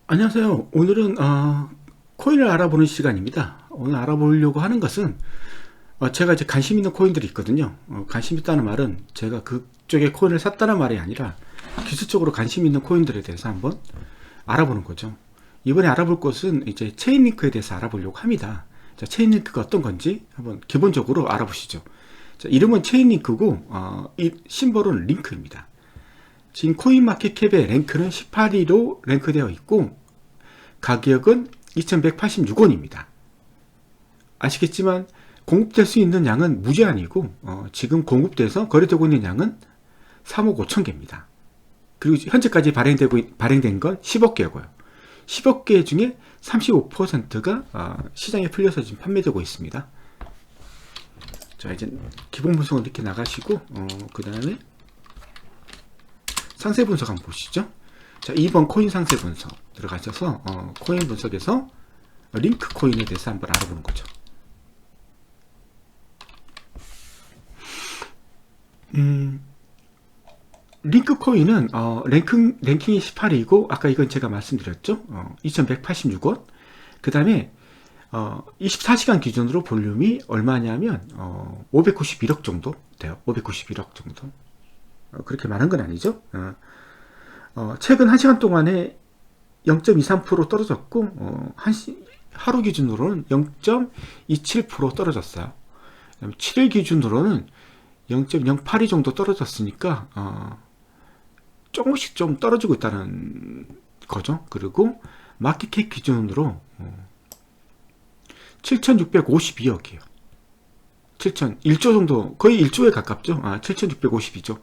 안녕하세요. 오늘은 코인을 알아보는 시간입니다. 오늘 알아보려고 하는 것은 제가 이제 관심 있는 코인들이 있거든요. 관심 있다는 말은 제가 그쪽에 코인을 샀다는 말이 아니라 기술적으로 관심 있는 코인들에 대해서 한번 알아보는 거죠. 이번에 알아볼 것은 이제 체인링크에 대해서 알아보려고 합니다. 자, 체인링크가 어떤 건지 한번 기본적으로 알아보시죠. 자, 이름은 체인링크고 이 심벌은 링크입니다. 지금 코인마켓캡의 랭크는 18위로 랭크되어 있고 가격은 2186원입니다. 아시겠지만 공급될 수 있는 양은 무제한이고 지금 공급돼서 거래되고 있는 양은 3억 5천 개입니다. 그리고 현재까지 발행된 건 10억 개고요. 10억 개 중에 35%가 시장에 풀려서 지금 판매되고 있습니다. 자, 이제 기본 분석은 이렇게 나가시고 그 다음에 상세 분석 한번 보시죠. 자, 2번 코인 상세 분석 들어가셔서 코인 분석에서 링크 코인에 대해서 한번 알아보는 거죠. 링크 코인은 랭킹이 18위고 아까 이건 제가 말씀드렸죠. 2186원. 그 다음에 24시간 기준으로 볼륨이 얼마냐면 591억 정도 돼요. 591억 정도. 그렇게 많은 건 아니죠. 최근 1시간 동안에 0.23% 떨어졌고 하루 기준으로는 0.27% 떨어졌어요. 7일 기준으로는 0.082 정도 떨어졌으니까 조금씩 좀 떨어지고 있다는 거죠. 그리고 마켓캡 기준으로 7,652억이에요. 1조 정도, 거의 1조에 가깝죠. 7,652조.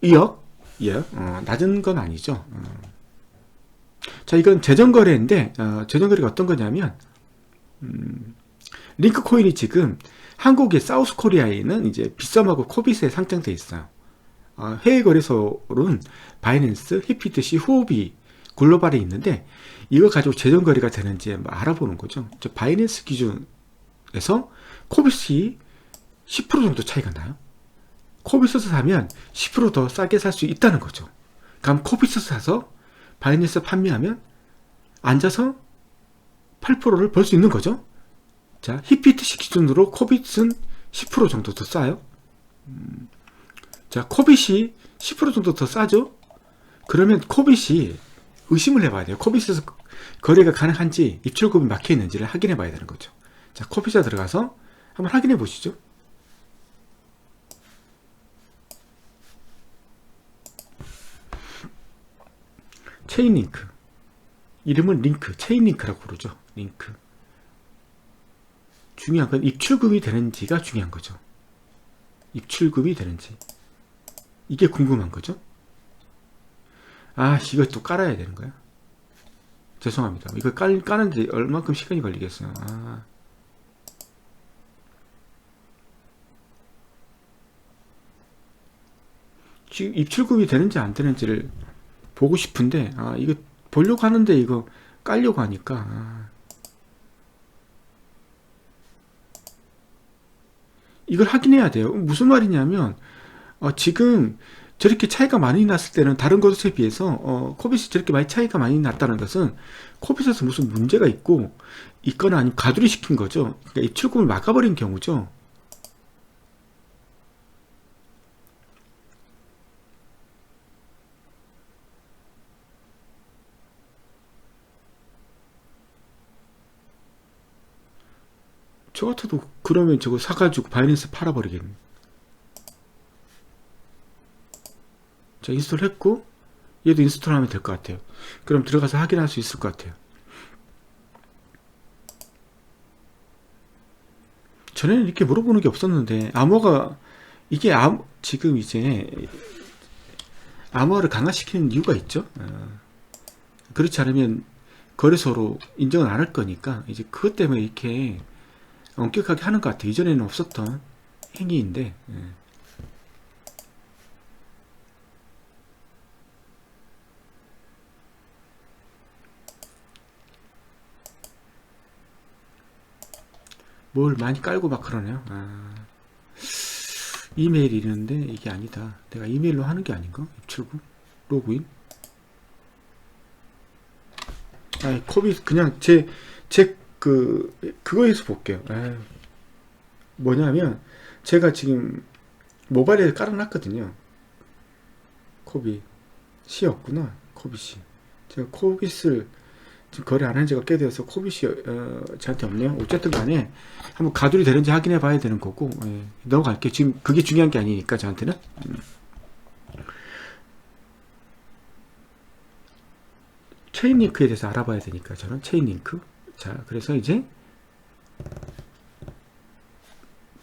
2억? 예, 낮은 건 아니죠. 자, 이건 재정거래인데, 재정거래가 어떤 거냐면, 링크 코인이 지금 한국의 사우스 코리아에 있는 이제 빗썸하고 코빗에 상장돼 있어요. 해외 거래소로는 바이낸스, 히피트시, 후오비, 글로벌에 있는데, 이거 가지고 재정거래가 되는지 알아보는 거죠. 바이낸스 기준에서 코빗이 10% 정도 차이가 나요. 코빗에서 사면 10%더 싸게 살 수 있다는 거죠. 그럼 코빗에서 사서 바이낸스 판매하면 앉아서 8%를 벌 수 있는 거죠. 자, 히피트시 기준으로 코빗은 10% 정도 더 싸요. 자, 코빗이 10% 정도 더 싸죠. 그러면 코빗이 의심을 해봐야 돼요. 코빗에서 거래가 가능한지 입출금이 막혀 있는지를 확인해 봐야 되는 거죠. 자, 코빗에 들어가서 한번 확인해 보시죠. 체인링크. 이름은 링크, 체인링크라고 부르죠. 링크. 중요한 건 입출금이 되는지가 중요한 거죠. 입출금이 되는지. 이게 궁금한 거죠. 이것도 깔아야 되는 거야. 죄송합니다. 이거 까는데 얼마큼 시간이 걸리겠어요. 지금 입출금이 되는지 안 되는지를 보고 싶은데 이거 보려고 하는데 이거 깔려고 하니까 이걸 확인해야 돼요. 무슨 말이냐면 지금 저렇게 차이가 많이 났을 때는 다른 것에 비해서 코빗이 저렇게 많이 차이가 많이 났다는 것은 코빗에서 무슨 문제가 있거나 아니면 가두리 시킨 거죠. 그러니까 입출금을 막아버린 경우죠. 저 같아도 그러면 저거 사가지고 바이낸스 팔아버리겠네. 자, 인스톨 했고 얘도 인스톨 하면 될 것 같아요. 그럼 들어가서 확인할 수 있을 것 같아요. 전에는 이렇게 물어보는 게 없었는데 이게 지금 이제 암호화를 강화시키는 이유가 있죠. 그렇지 않으면 거래소로 인정을 안 할 거니까 이제 그것 때문에 이렇게 엄격하게 하는 것 같아요. 이전에는 없었던 행위인데. 뭘 많이 깔고 막 그러네요. 이메일이 있는데 이게 아니다. 내가 이메일로 하는 게 아닌가? 입출금? 로그인? 아이, 코비 그냥 그거에서 볼게요. 아유, 뭐냐면 제가 지금 모바일에 깔아놨거든요. 코비 C였구나. 코빗이. 제가 코빗을 지금 거래 안 한 지가 꽤 돼서 코빗이 저한테 없네요. 어쨌든 간에 한번 가돌이 되는지 확인해 봐야 되는 거고, 넘어갈게요. 지금 그게 중요한 게 아니니까 저한테는. 체인링크에 대해서 알아봐야 되니까 저는 체인링크. 자, 그래서 이제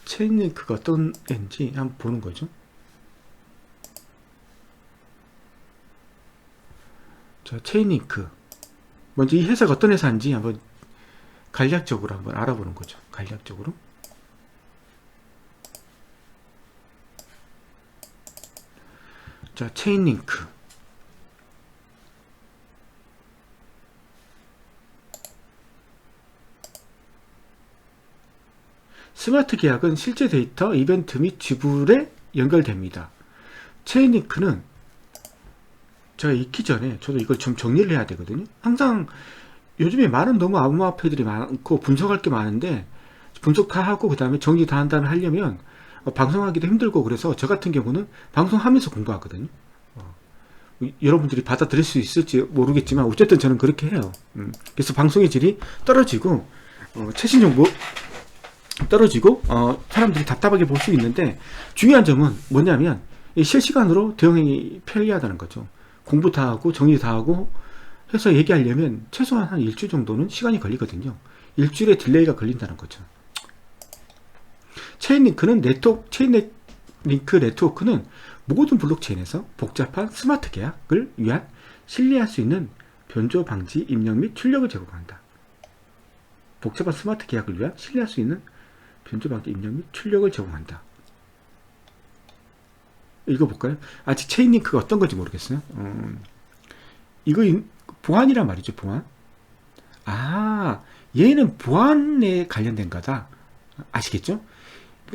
체인링크가 어떤 애인지 한번 보는 거죠. 자, 체인링크. 먼저 이 회사가 어떤 회사인지 한번 간략적으로 한번 알아보는 거죠. 간략적으로. 자, 체인링크. 스마트 계약은 실제 데이터, 이벤트 및 지불에 연결됩니다. 체인링크는 제가 익히 전에 저도 이걸 좀 정리를 해야 되거든요. 항상 요즘에 많은 너무 암호화폐들이 많고 분석할 게 많은데 분석 다 하고 그 다음에 정리 다 한 다음에 하려면 방송하기도 힘들고, 그래서 저 같은 경우는 방송하면서 공부하거든요. 여러분들이 받아들일 수 있을지 모르겠지만 어쨌든 저는 그렇게 해요. 그래서 방송의 질이 떨어지고 최신 정보 떨어지고 사람들이 답답하게 볼 수 있는데, 중요한 점은 뭐냐면 실시간으로 대응이 편리하다는 거죠. 공부 다 하고 정리 다 하고 해서 얘기하려면 최소한 한 일주일 정도는 시간이 걸리거든요. 일주일의 딜레이가 걸린다는 거죠. 체인링크 네트워크는 모든 블록체인에서 복잡한 스마트 계약을 위한 신뢰할 수 있는 변조 방지 입력 및 출력을 제공한다. 복잡한 스마트 계약을 위한 신뢰할 수 있는 변조 방지 입력 및 출력을 제공한다. 읽어볼까요? 아직 체인링크가 어떤 건지 모르겠어요. 이거 보안이란 말이죠. 보안. 얘는 보안에 관련된 거다. 아시겠죠?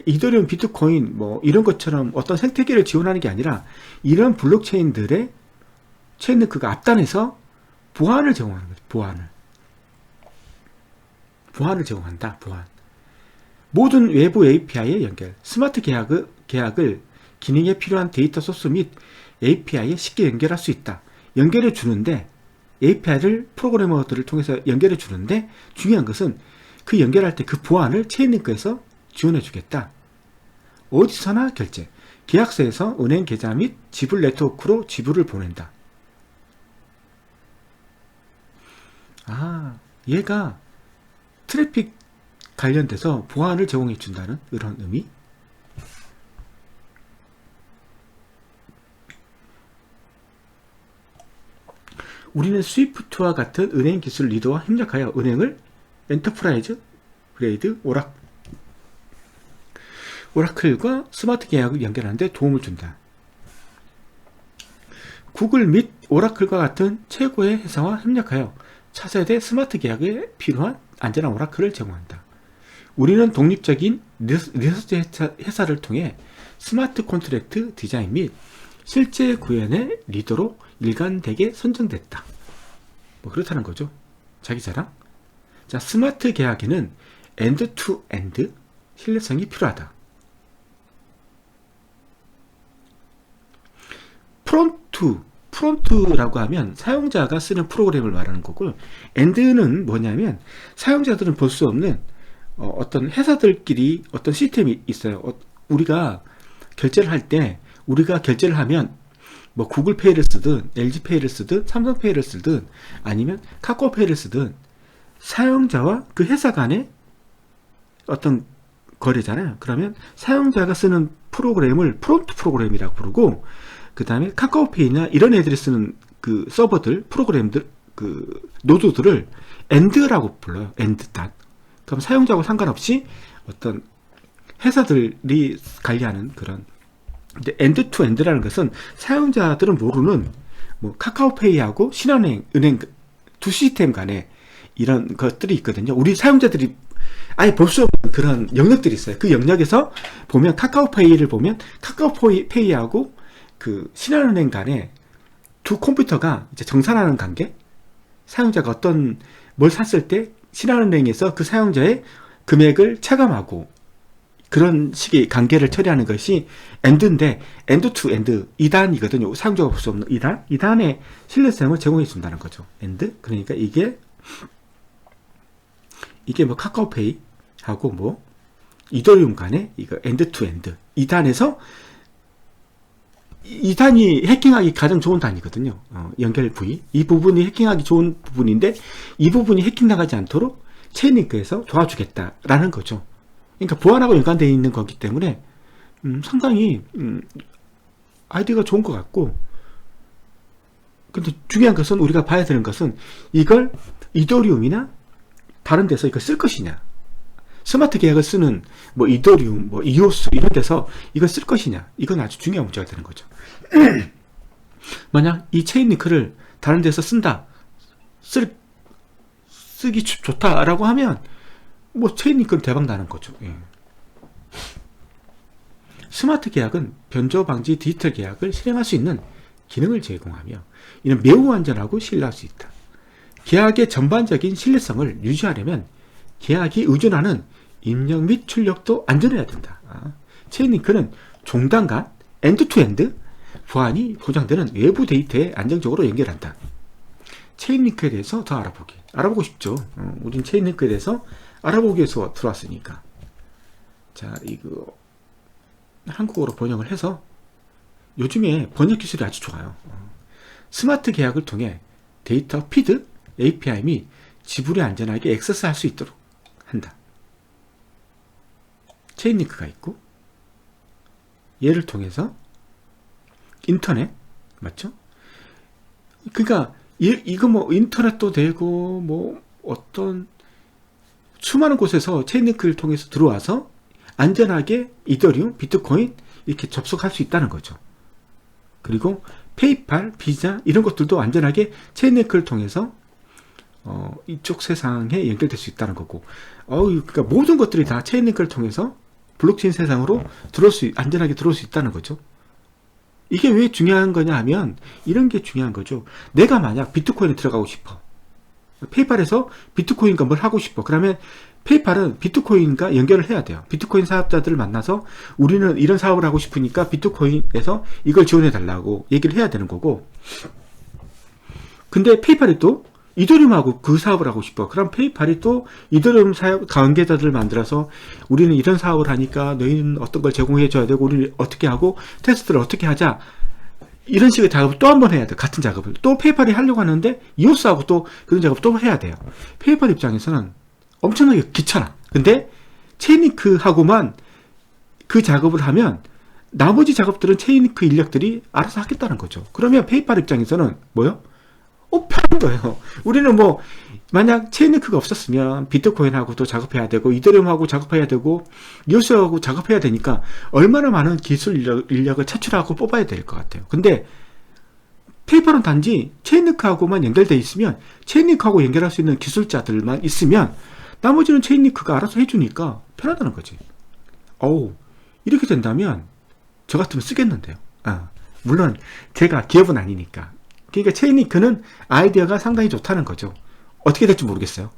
이더리움, 비트코인 뭐 이런 것처럼 어떤 생태계를 지원하는 게 아니라 이런 블록체인들의 체인링크가 앞단에서 보안을 제공하는 거죠. 보안을 제공한다. 보안. 모든 외부 API의 연결, 스마트 계약을 기능에 필요한 데이터 소스 및 API에 쉽게 연결할 수 있다. 연결해 주는데, API를 프로그래머들을 통해서 연결해 주는데, 중요한 것은 그 연결할 때 그 보안을 체인링크에서 지원해 주겠다. 어디서나 결제, 계약서에서 은행 계좌 및 지불 네트워크로 지불을 보낸다. 얘가 트래픽 관련돼서 보안을 제공해 준다는 이런 의미. 우리는 스위프트와 같은 은행 기술 리더와 협력하여 은행을 엔터프라이즈 그레이드 오라클과 스마트 계약을 연결하는 데 도움을 준다. 구글 및 오라클과 같은 최고의 회사와 협력하여 차세대 스마트 계약에 필요한 안전한 오라클을 제공한다. 우리는 독립적인 리서치 회사를 통해 스마트 콘트랙트 디자인 및 실제 구현의 리더로 일관되게 선정됐다. 뭐 그렇다는 거죠. 자기 자랑. 자, 스마트 계약에는 엔드-투-엔드 신뢰성이 필요하다. 프론트라고 하면 사용자가 쓰는 프로그램을 말하는 거고요. 엔드는 뭐냐면 사용자들은 볼 수 없는 어떤 회사들끼리 어떤 시스템이 있어요. 우리가 결제를 할 때, 우리가 결제를 하면 뭐 구글페이를 쓰든 LG페이를 쓰든 삼성페이를 쓰든 아니면 카카오페이를 쓰든 사용자와 그 회사 간의 어떤 거래잖아요. 그러면 사용자가 쓰는 프로그램을 프론트 프로그램이라고 부르고, 그 다음에 카카오페이나 이런 애들이 쓰는 그 서버들, 프로그램들, 그 노드들을 엔드라고 불러요. 엔드 닷. 그럼 사용자하고 상관없이 어떤 회사들이 관리하는 그런. 근데 엔드 투 엔드라는 것은 사용자들은 모르는 뭐 카카오페이하고 신한은행, 은행 두 시스템 간에 이런 것들이 있거든요. 우리 사용자들이 아예 볼 수 없는 그런 영역들이 있어요. 그 영역에서 보면 카카오페이를 보면 카카오페이하고 그 신한은행 간에 두 컴퓨터가 이제 정산하는 관계, 사용자가 어떤 뭘 샀을 때 신한은행에서 그 사용자의 금액을 체감하고 그런 식의 관계를 처리하는 것이 엔드인데, 엔드 투 엔드 2단이거든요. 사용자가 볼 수 없는 2단의 신뢰성을 제공해 준다는 거죠. 엔드. 그러니까 이게 뭐 카카오페이 하고 뭐 이더리움 간에 이거 엔드 투 엔드 2단에서, 2단이 해킹하기 가장 좋은 단위거든요. 연결 부위. 이 부분이 해킹하기 좋은 부분인데, 이 부분이 해킹당하지 않도록 체인링크에서 도와주겠다라는 거죠. 그러니까 보안하고 연관되어 있는 거기 때문에 상당히 아이디어가 좋은 것 같고, 근데 중요한 것은, 우리가 봐야 되는 것은 이걸 이더리움이나 다른 데서 이걸 쓸 것이냐, 스마트 계약을 쓰는 뭐 이더리움, 뭐 이오스 이런 데서 이걸 쓸 것이냐, 이건 아주 중요한 문제가 되는 거죠. 만약 이 체인링크를 다른 데서 쓴다, 쓰기 좋다라고 하면 뭐 체인링크는 대박 나는 거죠. 예. 스마트 계약은 변조 방지 디지털 계약을 실행할 수 있는 기능을 제공하며, 이는 매우 안전하고 신뢰할 수 있다. 계약의 전반적인 신뢰성을 유지하려면 계약이 의존하는 입력 및 출력도 안전해야 된다. 체인링크는 종단 간 엔드-투-엔드 보안이 보장되는 외부 데이터에 안정적으로 연결한다. 체인링크에 대해서 더 알아보고 싶죠. 우린 체인링크에 대해서 알아보기 위해서 들어왔으니까. 자, 이거 한국어로 번역을 해서, 요즘에 번역 기술이 아주 좋아요. 스마트 계약을 통해 데이터 피드, API 및 지불이 안전하게 액세스할 수 있도록 한다. 체인링크가 있고, 얘를 통해서 인터넷, 맞죠? 그러니까 이거 뭐 인터넷도 되고, 뭐 어떤 수많은 곳에서 체인링크를 통해서 들어와서 안전하게 이더리움, 비트코인 이렇게 접속할 수 있다는 거죠. 그리고 페이팔, 비자 이런 것들도 안전하게 체인링크를 통해서 이쪽 세상에 연결될 수 있다는 거고, 그러니까 모든 것들이 다 체인링크를 통해서 블록체인 세상으로 안전하게 들어올 수 있다는 거죠. 이게 왜 중요한 거냐 하면, 이런 게 중요한 거죠. 내가 만약 비트코인에 들어가고 싶어, 페이팔에서 비트코인과 뭘 하고 싶어, 그러면 페이팔은 비트코인과 연결을 해야 돼요. 비트코인 사업자들을 만나서 우리는 이런 사업을 하고 싶으니까 비트코인에서 이걸 지원해 달라고 얘기를 해야 되는 거고, 근데 페이팔이 또 이더리움하고 그 사업을 하고 싶어, 그럼 페이팔이 또 이더리움 사업 관계자들을 만들어서 우리는 이런 사업을 하니까 너희는 어떤 걸 제공해 줘야 되고, 우리는 어떻게 하고 테스트를 어떻게 하자, 이런 식의 작업을 또 한 번 해야 돼요. 같은 작업을 또 페이팔이 하려고 하는데 이오스하고 또 그런 작업을 또 해야 돼요. 페이팔 입장에서는 엄청나게 귀찮아. 근데 체인링크하고만 그 작업을 하면 나머지 작업들은 체인링크 인력들이 알아서 하겠다는 거죠. 그러면 페이팔 입장에서는 뭐요? 편한 거예요. 우리는 뭐 만약 체인링크가 없었으면 비트코인하고 또 작업해야 되고, 이더리움하고 작업해야 되고, 이오스하고 작업해야 되니까 얼마나 많은 기술 인력을 차출하고 뽑아야 될 것 같아요. 근데 페이팔은 단지 체인링크하고만 연결되어 있으면, 체인링크하고 연결할 수 있는 기술자들만 있으면 나머지는 체인링크가 알아서 해주니까 편하다는 거지. 이렇게 된다면 저 같으면 쓰겠는데요. 물론 제가 기업은 아니니까. 그러니까 체인링크는 아이디어가 상당히 좋다는 거죠. 어떻게 될지 모르겠어요.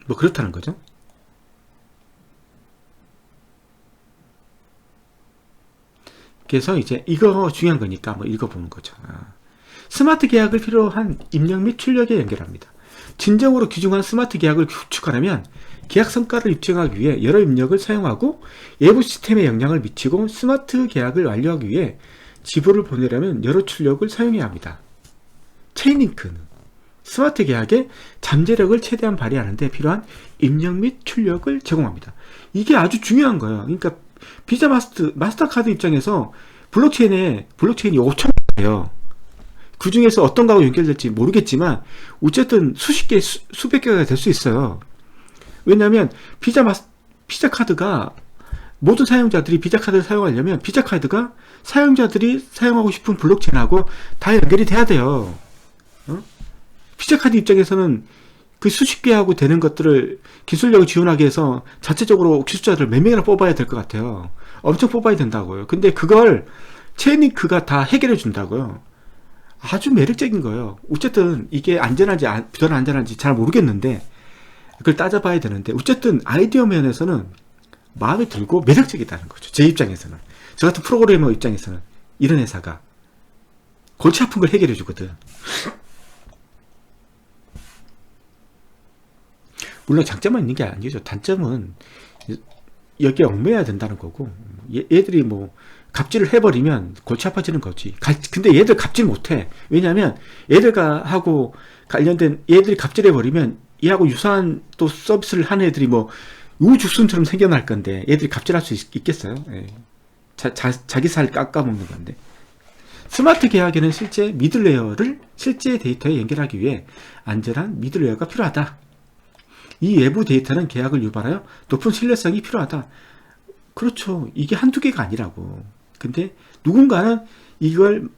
뭐 그렇다는 거죠. 그래서 이제 이거 중요한 거니까 한번 읽어보는 거죠. 스마트 계약을 필요로 한 입력 및 출력에 연결합니다. 진정으로 귀중한 스마트 계약을 구축하려면 계약 성과를 입증하기 위해 여러 입력을 사용하고, 외부 시스템에 영향을 미치고, 스마트 계약을 완료하기 위해 지불을 보내려면 여러 출력을 사용해야 합니다. 체인링크는 스마트 계약의 잠재력을 최대한 발휘하는 데 필요한 입력 및 출력을 제공합니다. 이게 아주 중요한 거예요. 그러니까 비자 마스터카드 입장에서 블록체인이 5,000개예요. 그 중에서 어떤 거하고 연결될지 모르겠지만 어쨌든 수십 개, 수백 개가 될 수 있어요. 왜냐하면 비자 카드가, 모든 사용자들이 비자 카드를 사용하려면 비자 카드가 사용자들이 사용하고 싶은 블록체인하고 다 연결이 돼야 돼요. 비자 카드 입장에서는 그 수십 개하고 되는 것들을 기술력을 지원하기 위해서 자체적으로 기술자들 몇 명이나 뽑아야 될 것 같아요. 엄청 뽑아야 된다고요. 근데 그걸 체인링크가 다 해결해 준다고요. 아주 매력적인 거예요. 어쨌든 이게 안전한지 저는 안전한지 잘 모르겠는데 그걸 따져봐야 되는데 어쨌든 아이디어 면에서는 마음에 들고 매력적이다는 거죠. 제 입장에서는. 저 같은 프로그래머 입장에서는 이런 회사가 골치 아픈 걸 해결해 주거든. 물론 장점만 있는 게 아니죠. 단점은 여기에 얽매여야 된다는 거고, 얘들이 뭐 갑질을 해버리면 골치 아파지는 거지. 근데 얘들 갑질 못해. 왜냐면 얘들과 하고 관련된 얘들이 갑질해버리면 얘하고 유사한 또 서비스를 하는 애들이 뭐 우죽순처럼 생겨날 건데 얘들이 갑질할 수 있겠어요? 예. 자기 살 깎아먹는 건데. 스마트 계약에는 실제 미들레이어를 실제 데이터에 연결하기 위해 안전한 미들레이어가 필요하다. 이 외부 데이터는 계약을 유발하여 높은 신뢰성이 필요하다. 그렇죠. 이게 한두 개가 아니라고. 근데 누군가는 이걸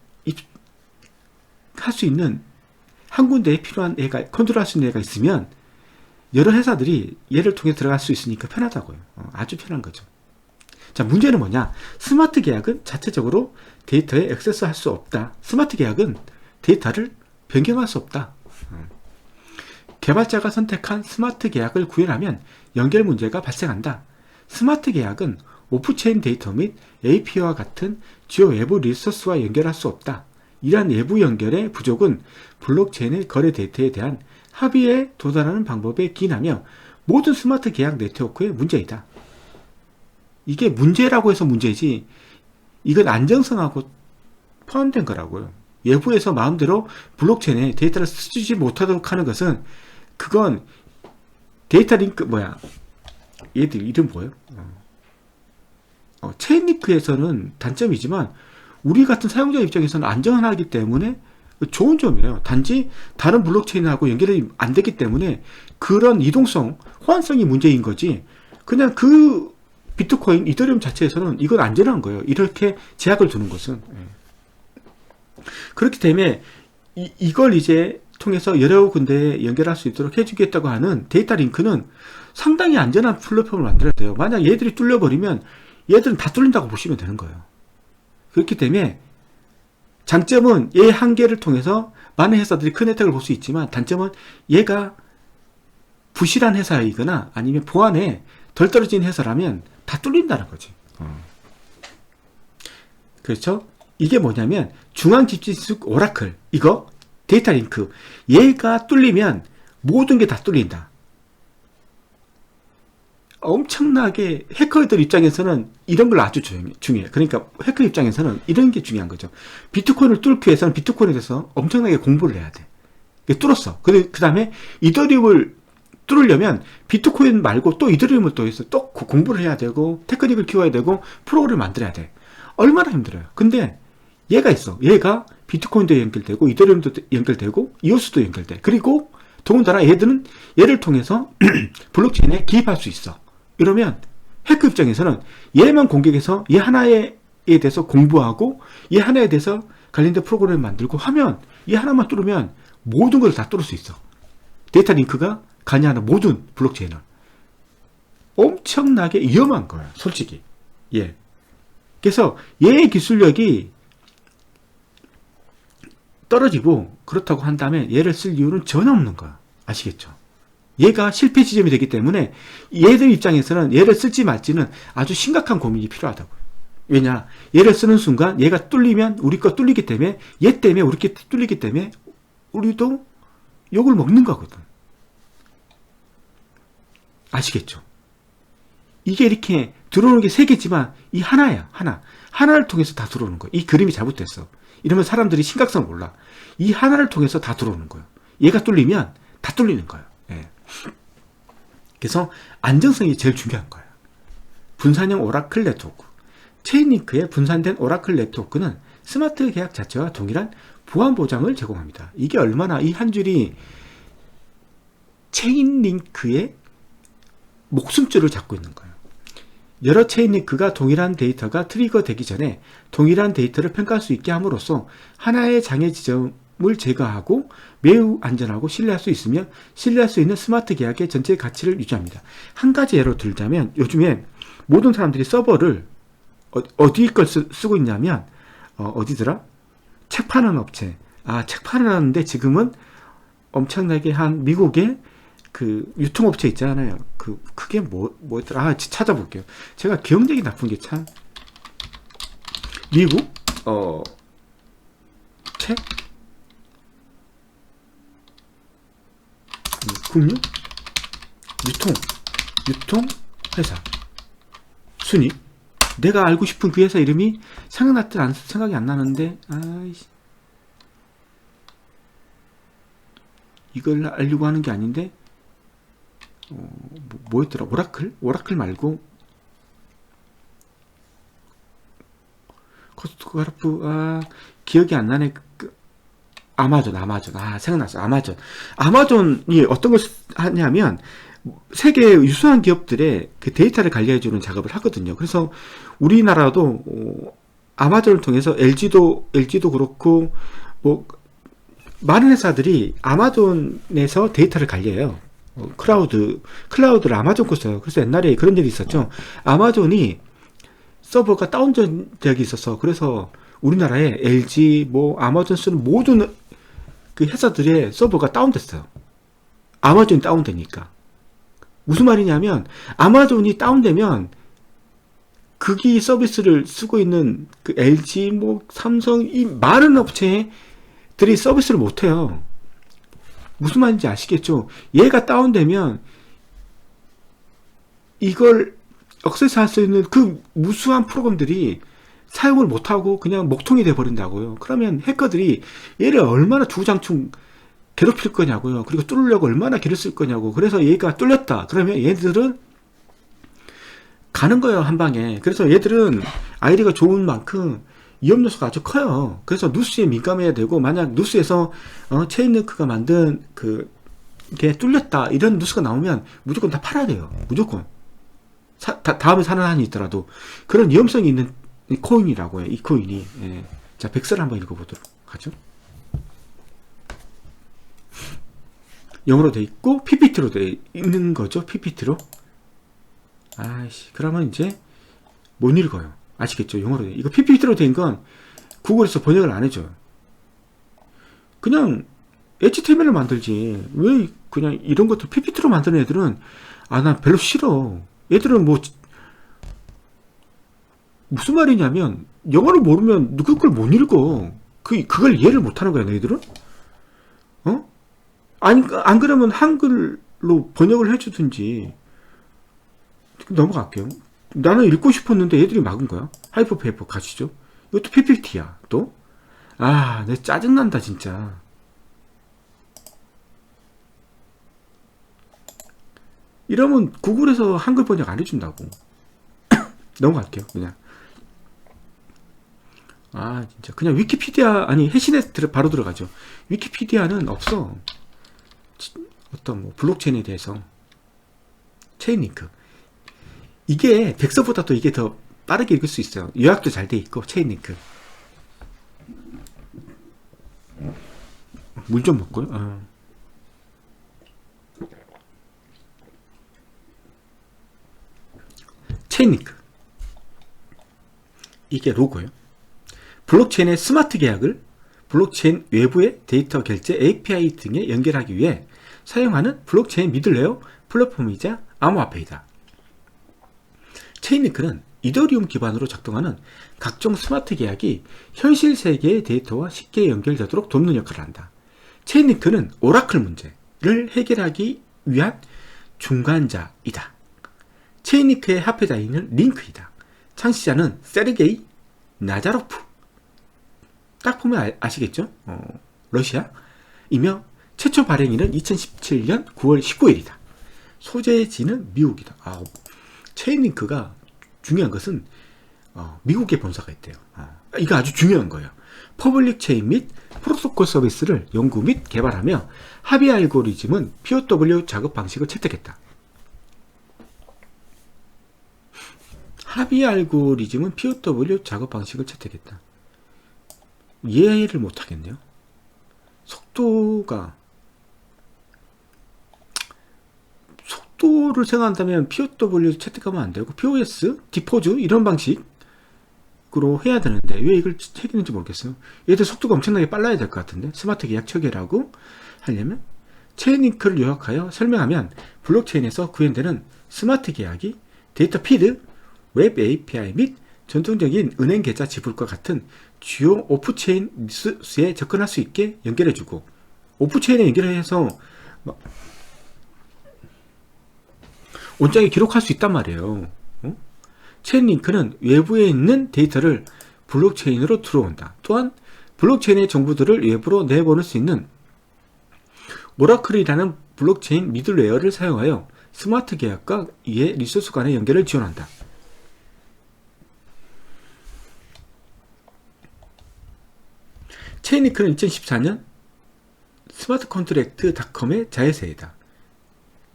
할 수 있는 한 군데에 필요한 애가, 컨트롤할 수 있는 애가 있으면 여러 회사들이 얘를 통해 들어갈 수 있으니까 편하다고요. 아주 편한 거죠. 자, 문제는 뭐냐? 스마트 계약은 자체적으로 데이터에 액세스할 수 없다. 스마트 계약은 데이터를 변경할 수 없다. 개발자가 선택한 스마트 계약을 구현하면 연결 문제가 발생한다. 스마트 계약은 오프체인 데이터 및 API와 같은 주요 외부 리소스와 연결할 수 없다. 이러한 외부 연결의 부족은 블록체인의 거래 데이터에 대한 합의에 도달하는 방법에 기인하며 모든 스마트 계약 네트워크의 문제이다. 이게 문제라고 해서 문제지, 이건 안정성하고 포함된 거라고요. 외부에서 마음대로 블록체인에 데이터를 쓰지 못하도록 하는 것은, 그건 데이터 링크 얘들 이름 뭐예요? 체인링크에서는 단점이지만 우리 같은 사용자 입장에서는 안전하기 때문에 좋은 점이에요. 단지 다른 블록체인하고 연결이 안 되기 때문에 그런 이동성, 호환성이 문제인 거지, 그냥 그 비트코인, 이더리움 자체에서는 이건 안전한 거예요. 이렇게 제약을 두는 것은. 그렇기 때문에 이걸 이제 통해서 여러 군데에 연결할 수 있도록 해주겠다고 하는 데이터 링크는 상당히 안전한 플랫폼을 만들어야 돼요. 만약 얘들이 뚫려버리면 얘들은 다 뚫린다고 보시면 되는 거예요. 그렇기 때문에 장점은 얘 한계를 통해서 많은 회사들이 큰 혜택을 볼 수 있지만, 단점은 얘가 부실한 회사이거나 아니면 보안에 덜 떨어진 회사라면 다 뚫린다는 거지. 그렇죠? 이게 뭐냐면 중앙 집진숙 오라클, 이거 데이터 링크, 얘가 뚫리면 모든 게 다 뚫린다. 엄청나게 해커들 입장에서는 이런 걸 아주 중요해요. 그러니까 해커 입장에서는 이런 게 중요한 거죠. 비트코인을 뚫기 위해서는 비트코인에 대해서 엄청나게 공부를 해야 돼. 뚫었어. 그 다음에 이더리움을 뚫으려면 비트코인 말고 또 이더리움을 또 해서 또 공부를 해야 되고, 테크닉을 키워야 되고, 프로그램을 만들어야 돼. 얼마나 힘들어요. 근데 얘가 있어. 얘가 비트코인도 연결되고, 이더리움도 연결되고, 이오스도 연결돼. 그리고 더군다나 얘를 통해서 블록체인에 기입할 수 있어. 이러면 해커 입장에서는 얘만 공격해서 얘 하나에 대해서 공부하고, 얘 하나에 대해서 관련된 프로그램을 만들고 하면, 얘 하나만 뚫으면 모든 걸 다 뚫을 수 있어. 데이터 링크가 관여하는 모든 블록체인을. 엄청나게 위험한 거야, 솔직히. 예. 그래서 얘의 기술력이 떨어지고 그렇다고 한다면 얘를 쓸 이유는 전혀 없는 거야. 아시겠죠? 얘가 실패 지점이 되기 때문에 얘들 입장에서는 얘를 쓸지 말지는 아주 심각한 고민이 필요하다고요. 왜냐? 얘를 쓰는 순간 얘가 뚫리면 우리 거 뚫리기 때문에, 얘 때문에 우리 거 뚫리기 때문에 우리도 욕을 먹는 거거든. 아시겠죠? 이게 이렇게 들어오는 게 세 개지만 이 하나야. 하나를 통해서 다 들어오는 거야. 이 그림이 잘못됐어. 이러면 사람들이 심각성을 몰라. 이 하나를 통해서 다 들어오는 거예요. 얘가 뚫리면 다 뚫리는 거예요. 예. 그래서 안정성이 제일 중요한 거예요. 분산형 오라클 네트워크. 체인링크의 분산된 오라클 네트워크는 스마트 계약 자체와 동일한 보안 보장을 제공합니다. 이게 얼마나, 이 한 줄이 체인링크의 목숨줄을 잡고 있는 거예요. 여러 체인링크가 동일한 데이터가 트리거 되기 전에 동일한 데이터를 평가할 수 있게 함으로써 하나의 장애 지점을 제거하고 매우 안전하고 신뢰할 수 있으며 신뢰할 수 있는 스마트 계약의 전체 가치를 유지합니다. 한 가지 예로 들자면, 요즘에 모든 사람들이 서버를 어디 걸 쓰고 있냐면, 어디더라? 책 파는 업체, 책 팔았는데 지금은 엄청나게 한 미국의 그 유통업체 있잖아요. 그게 뭐였더라? 찾아볼게요. 제가 기억력이 나쁜 게 참. 미국, 책? 금융? 유통 회사. 순위? 내가 알고 싶은 그 회사 이름이 생각이 안 나는데, 아이씨. 이걸 알려고 하는 게 아닌데, 뭐였더라? 오라클 말고, 코스트코가르프, 기억이 안 나네. 아마존. 생각났어. 아마존이 어떤 걸 하냐면, 세계 유수한 기업들의 그 데이터를 관리해주는 작업을 하거든요. 그래서 우리나라도 아마존을 통해서 LG도 그렇고, 많은 회사들이 아마존에서 데이터를 관리해요. 클라우드를 아마존 거 써요. 그래서 옛날에 그런 일이 있었죠. 아마존이 서버가 다운된 적이 있어서, 그래서 우리나라에 LG, 아마존 쓰는 모든 그 회사들의 서버가 다운됐어요. 아마존이 다운되니까. 무슨 말이냐면, 아마존이 다운되면, 거기 서비스를 쓰고 있는 그 LG, 삼성, 이 많은 업체들이 서비스를 못해요. 무슨 말인지 아시겠죠? 얘가 다운되면, 이걸 액세스할 수 있는 그 무수한 프로그램들이 사용을 못하고 그냥 목통이 돼버린다고요. 그러면 해커들이 얘를 얼마나 주구장창 괴롭힐 거냐고요. 그리고 뚫으려고 얼마나 기를 쓸 거냐고. 그래서 얘가 뚫렸다. 그러면 얘들은 가는 거예요, 한 방에. 그래서 얘들은 아이디가 좋은 만큼 위험 요소가 아주 커요. 그래서 뉴스에 민감해야 되고, 만약 뉴스에서 체인링크가 만든 게 뚫렸다 이런 뉴스가 나오면 무조건 다 팔아야 돼요. 무조건. 다음에 사는 한이 있더라도. 그런 위험성이 있는 코인이라고 해요. 이 코인이. 예. 자, 백서를 한번 읽어보도록 하죠. 영어로 돼 있고 PPT로 돼 있는 거죠. PPT로. 아이씨, 그러면 이제 못 읽어요. 아시겠죠? 영어로 돼. 이거 PPT로 된 건 구글에서 번역을 안 해줘요. 그냥 HTML을 만들지. 왜 그냥 이런 것들 PPT로 만드는 애들은 난 별로 싫어. 얘들은 무슨 말이냐면 영어를 모르면 누구 걸 못 읽어. 그걸 이해를 못 하는 거야, 너희들은? 안 그러면 한글로 번역을 해주든지. 넘어갈게요. 나는 읽고 싶었는데 애들이 막은 거야. 하이퍼페이퍼 가시죠. 이것도 PPT야, 또. 내 짜증난다, 진짜. 이러면 구글에서 한글 번역 안 해준다고. 넘어갈게요, 그냥. 진짜. 그냥 위키피디아, 해시넷 바로 들어가죠. 위키피디아는 없어. 어떤 블록체인에 대해서. 체인링크. 이게 백서보다 또 이게 더 빠르게 읽을 수 있어요. 요약도 잘 돼 있고, 체인링크. 물 좀 먹고요. 체인링크. 이게 로고예요. 블록체인의 스마트 계약을 블록체인 외부의 데이터 결제 API 등에 연결하기 위해 사용하는 블록체인 미들레어 플랫폼이자 암호화폐이다. 체인링크는 이더리움 기반으로 작동하는 각종 스마트 계약이 현실 세계의 데이터와 쉽게 연결되도록 돕는 역할을 한다. 체인링크는 오라클 문제를 해결하기 위한 중간자이다. 체인링크의 합의자인은 링크이다. 창시자는 세르게이 나자로프. 딱 보면 아시겠죠? 러시아이며 최초 발행일은 2017년 9월 19일이다. 소재지는 미국이다. 체인링크가 중요한 것은 미국에 본사가 있대요. 이거 아주 중요한 거예요. 퍼블릭 체인 및 프로토콜 서비스를 연구 및 개발하며 합의 알고리즘은 POW 작업 방식을 채택했다. 합의 알고리즘은 POW 작업 방식을 채택했다. 이해를 못하겠네요. 속도를 생각한다면 POW 채택하면 안 되고 POS, 디포즈 이런 방식 체인링크로 해야 되는데 왜 이걸 체결했는지 모르겠어요. 얘들 속도가 엄청나게 빨라야 될 것 같은데 스마트 계약 체결하고 하려면 체인링크를 요약하여 설명하면 블록체인에서 구현되는 스마트 계약이 데이터 피드, 웹 API 및 전통적인 은행 계좌 지불과 같은 주요 오프체인 리소스에 접근할 수 있게 연결해주고 오프체인에 연결해서 온전히 기록할 수 있단 말이에요. 체인링크는 외부에 있는 데이터를 블록체인으로 들어온다. 또한 블록체인의 정보들을 외부로 내보낼 수 있는 오라클이라는 블록체인 미들웨어를 사용하여 스마트 계약과 이의 리소스 간의 연결을 지원한다. 체인링크는 2014년 스마트 컨트랙트.com의 자회사이다.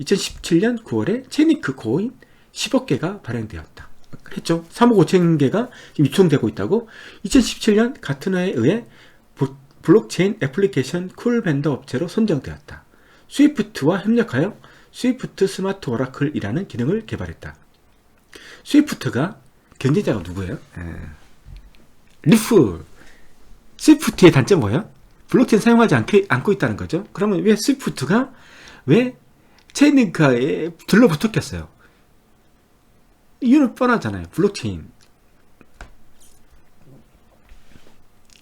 2017년 9월에 체인링크 코인 10억 개가 발행되었다. 했죠. 3억 5천 개가 유통되고 있다고. 2017년 같은 해에 의해 블록체인 애플리케이션 쿨벤더 업체로 선정되었다. 스위프트와 협력하여 스위프트 스마트 오라클이라는 기능을 개발했다. 스위프트가 경쟁자가 누구예요? 리플. 스위프트의 단점 뭐예요? 블록체인 사용하지 않고 있다는 거죠. 그러면 왜 스위프트가 왜 체인링크에 들러붙었겠어요? 이유는 뻔하잖아요. 블록체인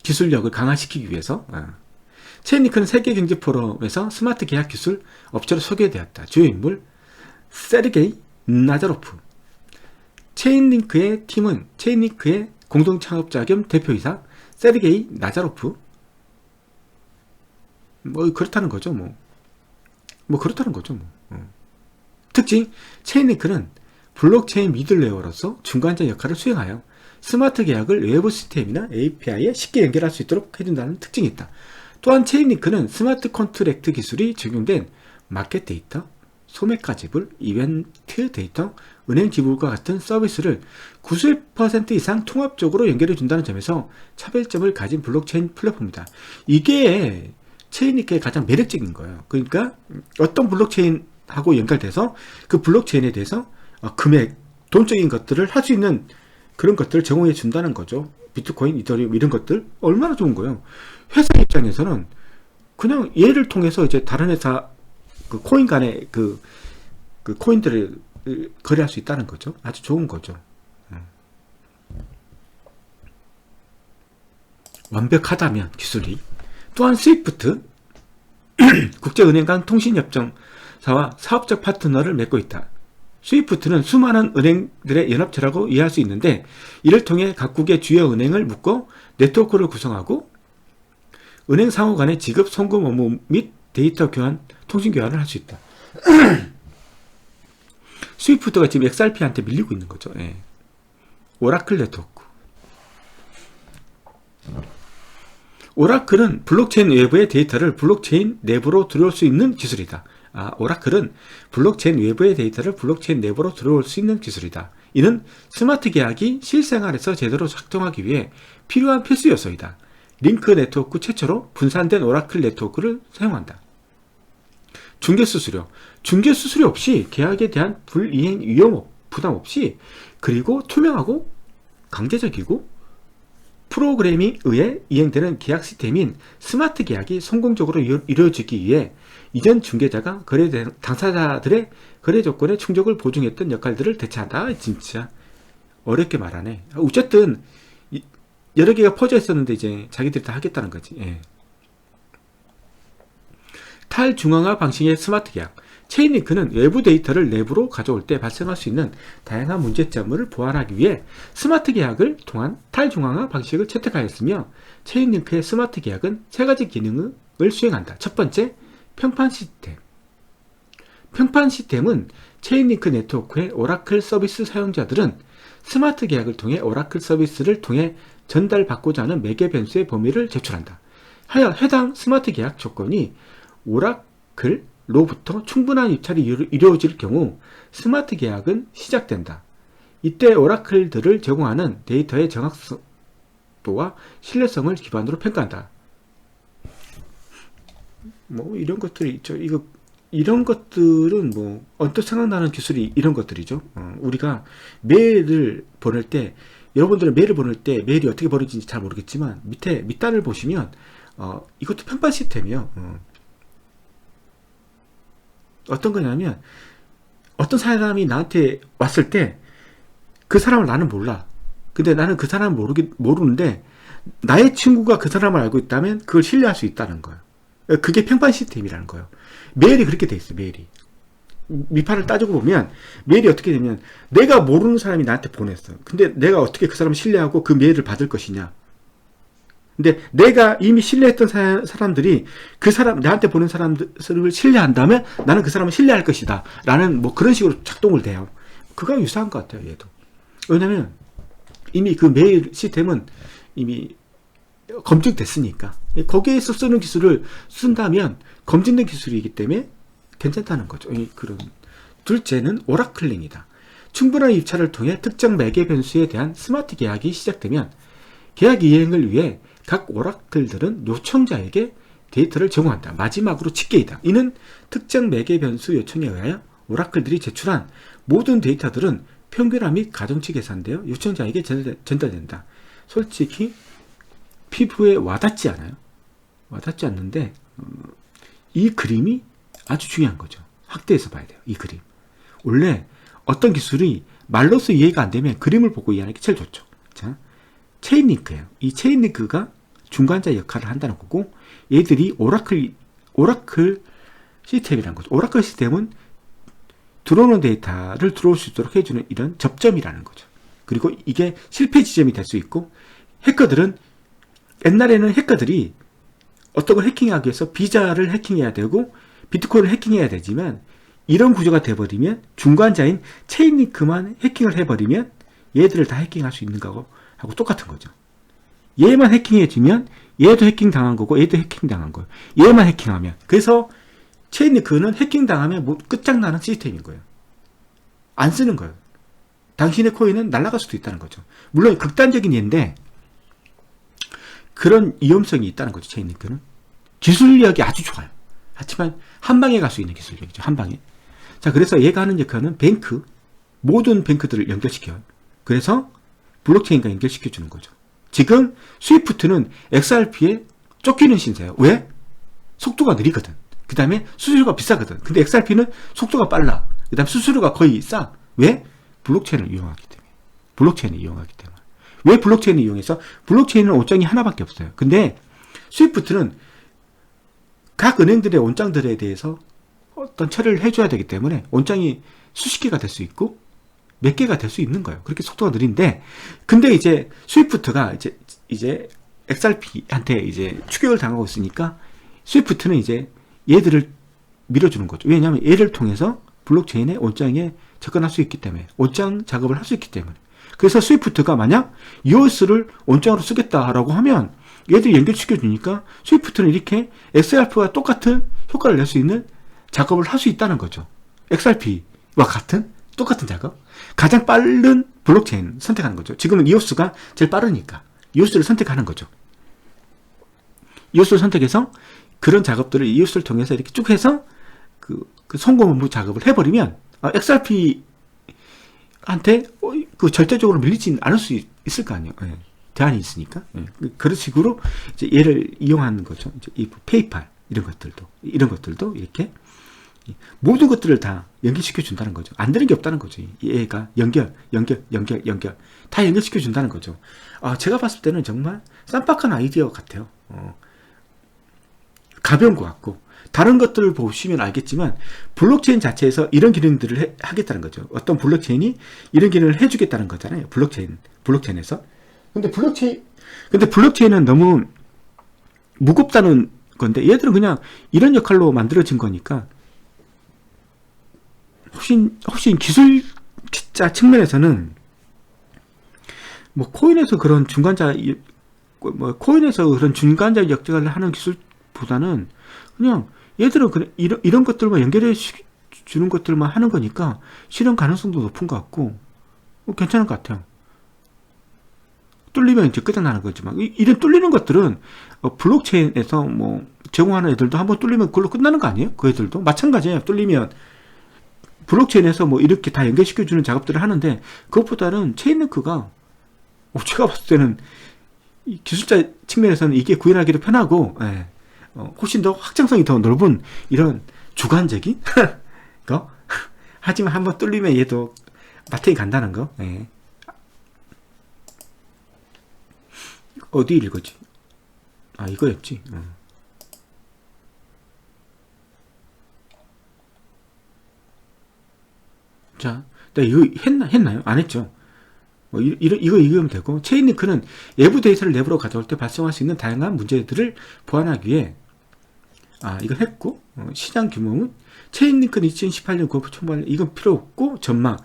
기술력을 강화시키기 위해서. 체인링크는 세계경제포럼에서 스마트 계약 기술 업체로 소개되었다. 주요 인물 세르게이 나자로프. 체인링크의 팀은 체인링크의 공동 창업자 겸 대표이사 세르게이 나자로프. 그렇다는 거죠. 그렇다는 거죠. 특징, 체인링크는 블록체인 미들웨어로서 중간자 역할을 수행하여 스마트 계약을 외부 시스템이나 API에 쉽게 연결할 수 있도록 해준다는 특징이 있다. 또한 체인링크는 스마트 컨트랙트 기술이 적용된 마켓 데이터, 소매가 지불, 이벤트 데이터, 은행 지불과 같은 서비스를 90% 이상 통합적으로 연결해준다는 점에서 차별점을 가진 블록체인 플랫폼이다. 이게 체인링크의 가장 매력적인 거예요. 그러니까 어떤 블록체인하고 연결돼서 그 블록체인에 대해서 금액, 돈적인 것들을 할 수 있는 그런 것들을 제공해 준다는 거죠. 비트코인, 이더리움 이런 것들 얼마나 좋은 거예요. 회사 입장에서는 그냥 얘를 통해서 이제 다른 회사 그 코인 간의 그 코인들을 거래할 수 있다는 거죠. 아주 좋은 거죠. 완벽하다면 기술이. 또한 스위프트 국제은행 간 통신협정사와 사업적 파트너를 맺고 있다. 스위프트는 수많은 은행들의 연합체라고 이해할 수 있는데 이를 통해 각국의 주요 은행을 묶어 네트워크를 구성하고 은행 상호 간의 지급, 송금 업무 및 데이터 교환, 통신 교환을 할 수 있다. 스위프트가 지금 XRP한테 밀리고 있는 거죠. 오라클 네트워크. 오라클은 블록체인 외부의 데이터를 블록체인 내부로 들어올 수 있는 기술이다. 오라클은 블록체인 외부의 데이터를 블록체인 내부로 들어올 수 있는 기술이다. 이는 스마트 계약이 실생활에서 제대로 작동하기 위해 필요한 필수 요소이다. 링크 네트워크 최초로 분산된 오라클 네트워크를 사용한다. 중개수수료. 중개수수료 없이 계약에 대한 불이행 위험 부담 없이 그리고 투명하고 강제적이고 프로그래밍에 의해 이행되는 계약 시스템인 스마트 계약이 성공적으로 이루어지기 위해 이전 중개자가 거래 당사자들의 거래 조건의 충족을 보증했던 역할들을 대체한다. 진짜 어렵게 말하네. 어쨌든 여러 개가 퍼져 있었는데 이제 자기들이 다 하겠다는 거지. 탈중앙화 방식의 스마트 계약. 체인링크는 외부 데이터를 내부로 가져올 때 발생할 수 있는 다양한 문제점을 보완하기 위해 스마트 계약을 통한 탈중앙화 방식을 채택하였으며 체인링크의 스마트 계약은 세 가지 기능을 수행한다. 첫 번째, 평판 시스템. 평판 시스템은 체인링크 네트워크의 오라클 서비스 사용자들은 스마트 계약을 통해 오라클 서비스를 통해 전달받고자 하는 매개 변수의 범위를 제출한다. 하여 해당 스마트 계약 조건이 오라클로부터 충분한 입찰이 이루어질 경우 스마트 계약은 시작된다. 이때 오라클들을 제공하는 데이터의 정확도와 신뢰성을 기반으로 평가한다. 이런 것들이 있죠. 이런 것들은 언뜻 생각나는 기술이 이런 것들이죠. 우리가 메일을 보낼 때 여러분들은 메일을 보낼 때 메일이 어떻게 벌어지는지 잘 모르겠지만 밑에 밑단을 보시면 이것도 평판 시스템이에요. 어떤 거냐면 어떤 사람이 나한테 왔을 때 그 사람을 나는 몰라. 근데 나는 그 사람을 모르는데 나의 친구가 그 사람을 알고 있다면 그걸 신뢰할 수 있다는 거예요. 그게 평판 시스템이라는 거예요. 메일이 그렇게 돼 있어요. 메일이. 밑판을 따지고 보면 메일이 어떻게 되면 내가 모르는 사람이 나한테 보냈어. 근데 내가 어떻게 그 사람을 신뢰하고 그 메일을 받을 것이냐. 근데 내가 이미 신뢰했던 사람들이 그 사람, 나한테 보낸 사람들을 신뢰한다면 나는 그 사람을 신뢰할 것이다. 라는 뭐 그런 식으로 작동을 돼요. 그거랑 유사한 것 같아요. 얘도. 왜냐면 이미 그 메일 시스템은 이미 검증됐으니까 거기에서 쓰는 기술을 쓴다면 검증된 기술이기 때문에 괜찮다는 거죠. 그런. 둘째는 오라클링이다. 충분한 입찰을 통해 특정 매개 변수에 대한 스마트 계약이 시작되면 계약 이행을 위해 각 오라클들은 요청자에게 데이터를 제공한다. 마지막으로 집계이다. 이는 특정 매개 변수 요청에 의하여 오라클들이 제출한 모든 데이터들은 평균화 및 가중치 계산되어 요청자에게 전달된다. 솔직히 피부에 와닿지 않아요. 와닿지 않는데 이 그림이 아주 중요한 거죠. 확대해서 봐야 돼요. 이 그림. 원래 어떤 기술이 말로서 이해가 안 되면 그림을 보고 이해하는 게 제일 좋죠. 자, 체인링크예요. 이 체인링크가 중간자 역할을 한다는 거고 얘들이 오라클 시스템이라는 거죠. 오라클 시스템은 들어오는 데이터를 들어올 수 있도록 해주는 이런 접점이라는 거죠. 그리고 이게 실패 지점이 될 수 있고 해커들은 옛날에는 해커들이 어떤 걸 해킹하기 위해서 비자를 해킹해야 되고 비트코인을 해킹해야 되지만 이런 구조가 돼버리면 중간자인 체인링크만 해킹을 해버리면 얘들을 다 해킹할 수 있는 거하고 똑같은 거죠. 얘만 해킹해주면 얘도 해킹 당한 거고 얘도 해킹 당한 거예요. 얘만 해킹하면. 그래서 체인링크는 해킹 당하면 뭐 끝장나는 시스템인 거예요. 안 쓰는 거예요. 당신의 코인은 날아갈 수도 있다는 거죠. 물론 극단적인 예인데 그런 위험성이 있다는 거죠. 체인링크는. 기술력이 아주 좋아요. 하지만 한 방에 갈 수 있는 기술력이죠. 한 방에. 자, 그래서 얘가 하는 역할은 모든 뱅크들을 연결시켜요. 그래서 블록체인과 연결시켜주는 거죠. 지금 스위프트는 XRP에 쫓기는 신세예요. 왜? 속도가 느리거든. 그 다음에 수수료가 비싸거든. 근데 XRP는 속도가 빨라. 그 다음에 수수료가 거의 싸. 왜? 블록체인을 이용하기 때문에. 블록체인을 이용하기 때문에. 왜 블록체인을 이용해서? 블록체인은 온장이 하나밖에 없어요. 근데 스위프트는 각 은행들의 온장들에 대해서 어떤 처리를 해줘야 되기 때문에 온장이 수십 개가 될 수 있고 몇 개가 될 수 있는 거예요. 그렇게 속도가 느린데, 근데 이제 스위프트가 이제 XRP한테 이제 추격을 당하고 있으니까 스위프트는 이제 얘들을 밀어주는 거죠. 왜냐하면 얘를 통해서 블록체인의 온장에 접근할 수 있기 때문에, 온장 작업을 할 수 있기 때문에. 그래서 스위프트가 만약 EOS를 온장으로 쓰겠다라고 하면 얘들이 연결시켜주니까 스위프트는 이렇게 XRP와 똑같은 효과를 낼 수 있는 작업을 할 수 있다는 거죠. XRP와 똑같은 작업. 가장 빠른 블록체인 선택하는 거죠. 지금은 EOS가 제일 빠르니까 EOS를 선택하는 거죠. EOS를 선택해서 그런 작업들을 EOS를 통해서 이렇게 쭉 해서 그 송금 업무 작업을 해버리면 XRP한테 그 절대적으로 밀리지 않을 수 있을 거 아니에요. 예. 대안이 있으니까. 예. 그런 식으로 이제 얘를 이용하는 거죠. 이제 이 페이팔 이런 것들도 이렇게 모든 것들을 다 연결시켜 준다는 거죠. 안 되는 게 없다는 거죠. 얘가 연결 다 연결시켜 준다는 거죠. 제가 봤을 때는 정말 쌈박한 아이디어 같아요. 가벼운 것 같고, 다른 것들을 보시면 알겠지만 블록체인 자체에서 이런 기능들을 하겠다는 거죠. 어떤 블록체인이 이런 기능을 해주겠다는 거잖아요. 블록체인에서. 근데 블록체인은 너무 무겁다는 건데 얘들은 그냥 이런 역할로 만들어진 거니까 혹시 기술자 측면에서는 코인에서 그런 중간자 역할을 하는 기술보다는 그냥 얘들은 이런 것들만 연결해 주는 것들만 하는 거니까 실현 가능성도 높은 것 같고 괜찮은 것 같아요. 뚫리면 이제 끝장나는 거지만 이런 뚫리는 것들은 블록체인에서 제공하는 애들도 한번 뚫리면 그걸로 끝나는 거 아니에요? 그 애들도 마찬가지예요. 뚫리면 블록체인에서 이렇게 다 연결시켜주는 작업들을 하는데 그것보다는 체인링크가 제가 봤을 때는 이 기술자 측면에서는 이게 구현하기도 편하고, 예, 훨씬 더 확장성이 더 넓은 이런 주관적인 거. 하지만 한번 뚫리면 얘도 마탱이 간다는 거. 예. 어디 읽었지? 이거였지. 자, 이거 했나요? 안 했죠. 이거 읽으면 되고, 체인링크는 외부 데이터를 내부로 가져올 때 발생할 수 있는 다양한 문제들을 보완하기 위해, 이건 했고, 시장 규모는, 체인링크는 2018년 9월 초반, 이건 필요 없고, 전망.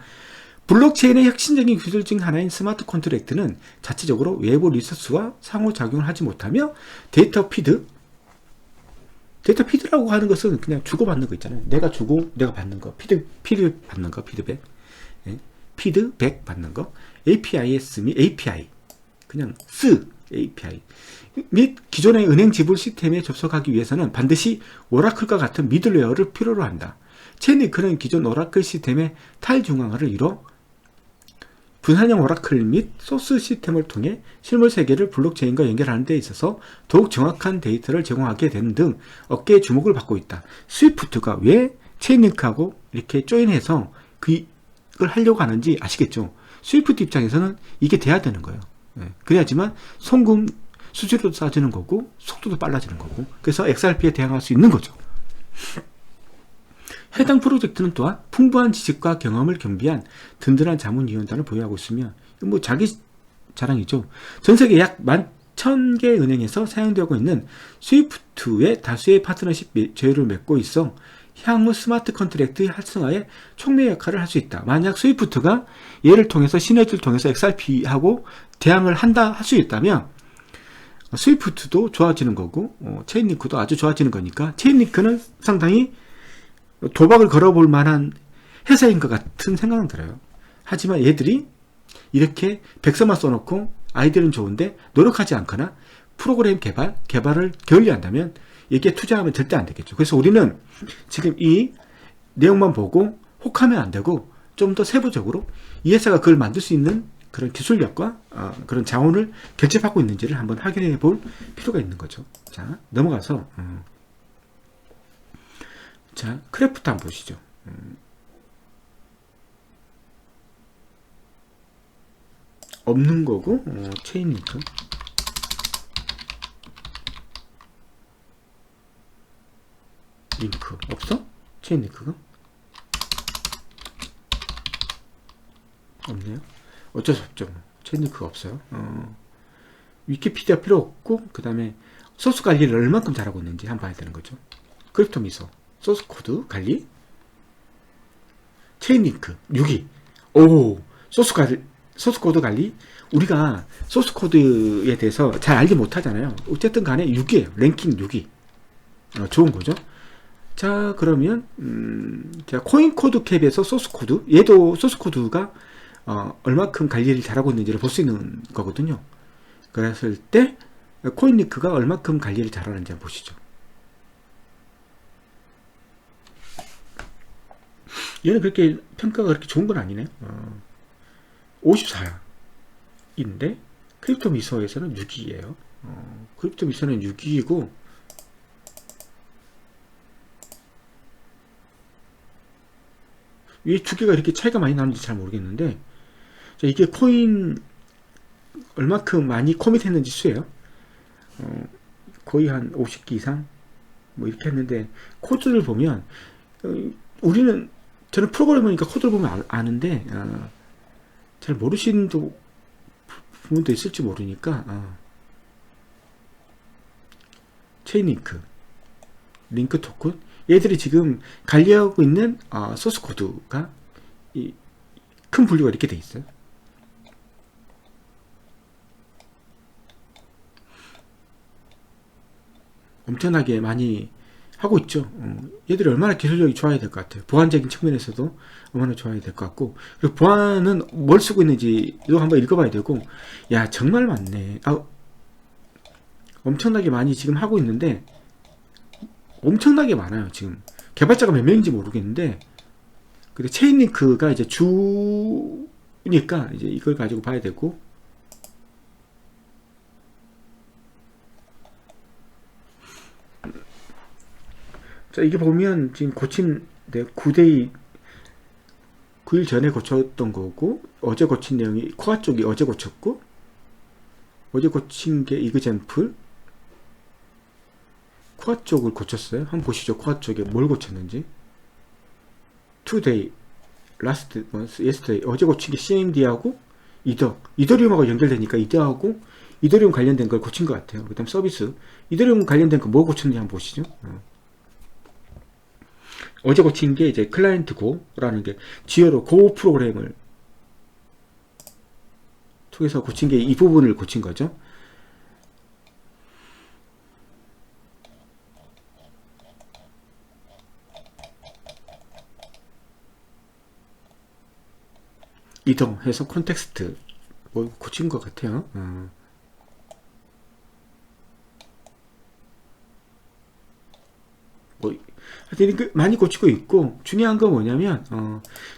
블록체인의 혁신적인 기술 중 하나인 스마트 컨트랙트는 자체적으로 외부 리소스와 상호작용을 하지 못하며 데이터 피드라고 하는 것은 그냥 주고받는 거 있잖아요. 내가 주고 내가 받는 거, 피드 받는 거, 피드백. 예? 피드백 받는 거. APIS 및 API. 그냥 API. 및 기존의 은행 지불 시스템에 접속하기 위해서는 반드시 오라클과 같은 미들웨어를 필요로 한다. 체인링크는 기존 오라클 시스템의 탈중앙화를 이뤄 분산형 오라클 및 소스 시스템을 통해 실물 세계를 블록체인과 연결하는 데 있어서 더욱 정확한 데이터를 제공하게 되는 등 업계의 주목을 받고 있다. 스위프트가 왜 체인링크하고 이렇게 조인해서 그걸 하려고 하는지 아시겠죠? 스위프트 입장에서는 이게 돼야 되는 거예요. 그래야지만 송금 수수료도 싸지는 거고 속도도 빨라지는 거고, 그래서 XRP에 대항할 수 있는 거죠. 해당 프로젝트는 또한 풍부한 지식과 경험을 겸비한 든든한 자문위원단을 보유하고 있으며, 뭐 자기 자랑이죠. 전세계 약 11,000개 은행에서 사용되고 있는 스위프트의 다수의 파트너십 제휴를 맺고 있어 향후 스마트 컨트랙트 활성화에 촉매 역할을 할 수 있다. 만약 스위프트가 얘를 통해서 시너지를 통해서 XRP하고 대항을 할 수 있다면 스위프트도 좋아지는 거고, 체인링크도 아주 좋아지는 거니까 체인링크는 상당히 도박을 걸어볼 만한 회사인 것 같은 생각은 들어요. 하지만 얘들이 이렇게 백서만 써놓고 아이디어는 좋은데 노력하지 않거나 프로그램 개발을 게을리한다면 이게 투자하면 절대 안 되겠죠. 그래서 우리는 지금 이 내용만 보고 혹하면 안 되고 좀 더 세부적으로 이 회사가 그걸 만들 수 있는 그런 기술력과 그런 자원을 결집하고 있는지를 한번 확인해 볼 필요가 있는 거죠. 자, 넘어가서 자, 크래프트 한번 보시죠. 없는 거고, 체인링크. 링크 없어? 체인링크가? 없네요. 어쩔 수 없죠. 체인링크가 없어요. 위키피디아 필요 없고, 그 다음에 소스 관리를 얼만큼 잘하고 있는지 한번 봐야 되는 거죠. 크립토 미소 소스 코드 관리, 체인링크 6위. 소스 코드 관리. 우리가 소스 코드에 대해서 잘 알지 못하잖아요. 어쨌든 간에 6위에요. 랭킹 6위. 좋은 거죠. 자, 그러면 자, 코인 코드 캡에서 소스 코드, 얘도 소스 코드가 얼마큼 관리를 잘하고 있는지를 볼 수 있는 거거든요. 그랬을 때 코인링크가 얼마큼 관리를 잘하는지 한번 보시죠. 얘는 그렇게 평가가 그렇게 좋은 건 아니네요. 54인데 크립토 미소에서는 6위예요. 크립토 미소는 6위이고, 왜 주기가 이렇게 차이가 많이 나는지 잘 모르겠는데, 자, 이게 코인 얼마큼 많이 코밋했는지 수예요. 거의 한 50기 이상 뭐 이렇게 했는데, 코드를 보면 저는 프로그래머니까 코드를 보면 아는데 잘 모르시는 부분도 있을지 모르니까 체인링크, 링크 토큰, 얘들이 지금 관리하고 있는 소스 코드가 큰 분류가 이렇게 돼 있어요. 엄청나게 많이 하고 있죠. 얘들이 얼마나 기술력이 좋아야 될 것 같아요. 보안적인 측면에서도 얼마나 좋아야 될 것 같고, 그리고 보안은 뭘 쓰고 있는지도 한번 읽어봐야 되고, 야, 정말 많네. 엄청나게 많이 지금 하고 있는데, 엄청나게 많아요. 지금 개발자가 몇 명인지 모르겠는데, 근데 체인링크가 이제 주니까 이제 이걸 가지고 봐야 되고, 자, 이게 보면 지금 고친 9데이 9일 전에 고쳤던 거고, 어제 고친 내용이 코아 쪽이 어제 고쳤고, 어제 고친 게 이그젠플 코아 쪽을 고쳤어요. 한번 보시죠. 코아 쪽에 뭘 고쳤는지. today, last month, yesterday. 어제 고친 게 CMD하고 이더리움하고 연결되니까 이더리움 관련된 걸 고친 것 같아요. 그 다음 서비스. 이더리움 관련된 거 뭐 고쳤는지 한번 보시죠. 어제 고친 게 이제 클라이언트 고라는 게 지어로 고 프로그램을 통해서 고친 게 이 부분을 고친 거죠. 이동해서 콘텍스트 뭐 고친 것 같아요. 뭐 하여튼 많이 고치고 있고, 중요한 건 뭐냐면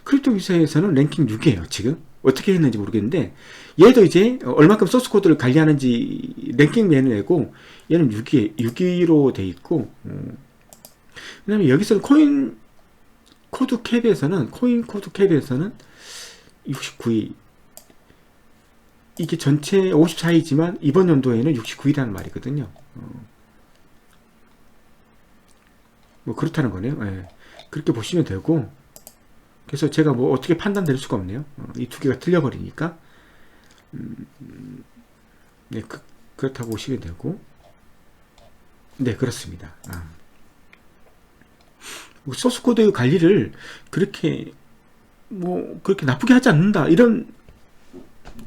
크립토 기사에서는 랭킹 6이에요. 지금 어떻게 했는지 모르겠는데, 얘도 이제 얼마큼 소스 코드를 관리하는지 랭킹맨을 내고, 얘는 6위로 돼 있고, 왜냐면 여기서는 코인 코드 캡에서는 69위. 이게 전체 54위지만 이번 연도에는 69위라는 말이거든요. 뭐 그렇다는 거네요. 예. 그렇게 보시면 되고, 그래서 제가 뭐 어떻게 판단될 수가 없네요. 이 두 개가 틀려버리니까. 네, 그렇다고 보시면 되고, 네, 그렇습니다. 소스 코드 관리를 그렇게 나쁘게 하지 않는다, 이런